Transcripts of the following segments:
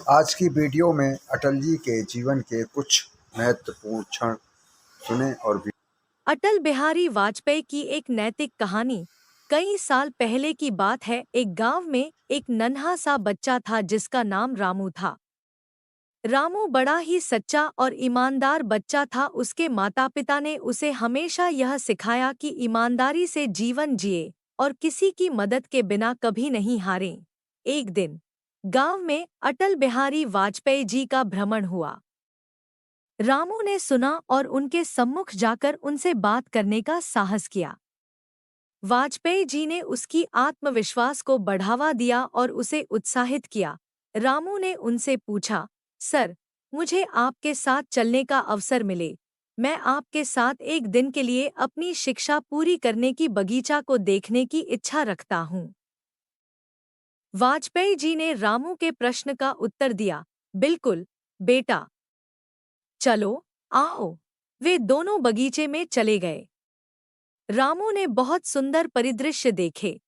आज की वीडियो में अटल जी के जीवन के कुछ महत्वपूर्ण क्षण सुने और भी। अटल बिहारी वाजपेयी की एक नैतिक कहानी। कई साल पहले की बात है। एक गांव में एक नन्हा सा बच्चा था जिसका नाम रामू था। रामू बड़ा ही सच्चा और ईमानदार बच्चा था। उसके माता पिता ने उसे हमेशा यह सिखाया कि ईमानदारी से जीवन जिए और किसी की मदद के बिना कभी नहीं हारें। एक दिन गांव में अटल बिहारी वाजपेयी जी का भ्रमण हुआ। रामू ने सुना और उनके सम्मुख जाकर उनसे बात करने का साहस किया। वाजपेयी जी ने उसकी आत्मविश्वास को बढ़ावा दिया और उसे उत्साहित किया। रामू ने उनसे पूछा, सर, मुझे आपके साथ चलने का अवसर मिले। मैं आपके साथ एक दिन के लिए अपनी शिक्षा पूरी करने की बगीचा को देखने की इच्छा रखता हूँ। वाजपेयी जी ने रामू के प्रश्न का उत्तर दिया, बिल्कुल बेटा, चलो, आओ। वे दोनों बगीचे में चले गए। रामू ने बहुत सुंदर परिदृश्य देखे।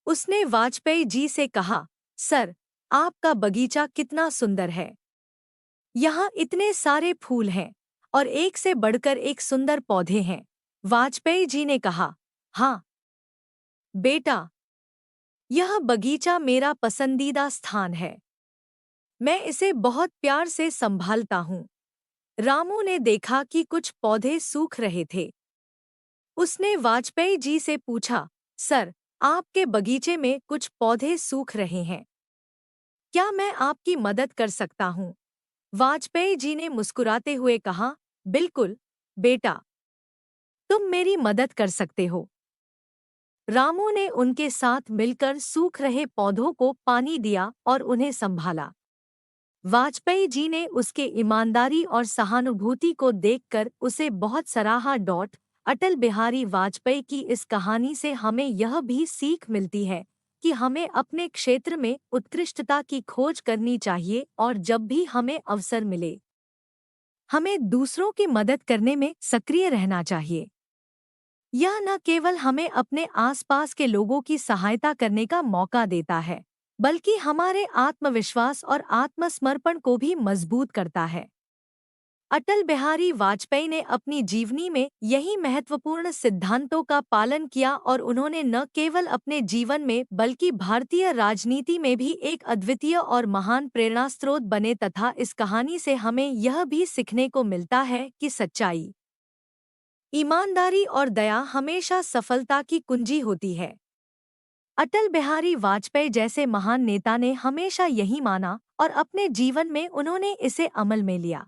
उसने वाजपेयी जी से कहा, सर, आपका बगीचा कितना सुंदर है। यहाँ इतने सारे फूल हैं और एक से बढ़कर एक सुंदर पौधे हैं। वाजपेयी जी ने कहा, हाँ बेटा, यह बगीचा मेरा पसंदीदा स्थान है। मैं इसे बहुत प्यार से संभालता हूँ। रामू ने देखा कि कुछ पौधे सूख रहे थे। उसने वाजपेयी जी से पूछा, सर, आपके बगीचे में कुछ पौधे सूख रहे हैं। क्या मैं आपकी मदद कर सकता हूँ? वाजपेयी जी ने मुस्कुराते हुए कहा, बिल्कुल बेटा, तुम मेरी मदद कर सकते हो। रामू ने उनके साथ मिलकर सूख रहे पौधों को पानी दिया और उन्हें संभाला। वाजपेयी जी ने उसके ईमानदारी और सहानुभूति को देखकर उसे बहुत सराहा। अटल बिहारी वाजपेयी की इस कहानी से हमें यह भी सीख मिलती है कि हमें अपने क्षेत्र में उत्कृष्टता की खोज करनी चाहिए और जब भी हमें अवसर मिले, हमें दूसरों की मदद करने में सक्रिय रहना चाहिए। यह न केवल हमें अपने आसपास के लोगों की सहायता करने का मौका देता है, बल्कि हमारे आत्मविश्वास और आत्मसमर्पण को भी मजबूत करता है। अटल बिहारी वाजपेयी ने अपनी जीवनी में यही महत्वपूर्ण सिद्धांतों का पालन किया और उन्होंने न केवल अपने जीवन में बल्कि भारतीय राजनीति में भी एक अद्वितीय और महान प्रेरणा स्रोत बने। तथा इस कहानी से हमें यह भी सीखने को मिलता है कि सच्चाई, ईमानदारी और दया हमेशा सफलता की कुंजी होती है। अटल बिहारी वाजपेयी जैसे महान नेता ने हमेशा यही माना और अपने जीवन में उन्होंने इसे अमल में लिया।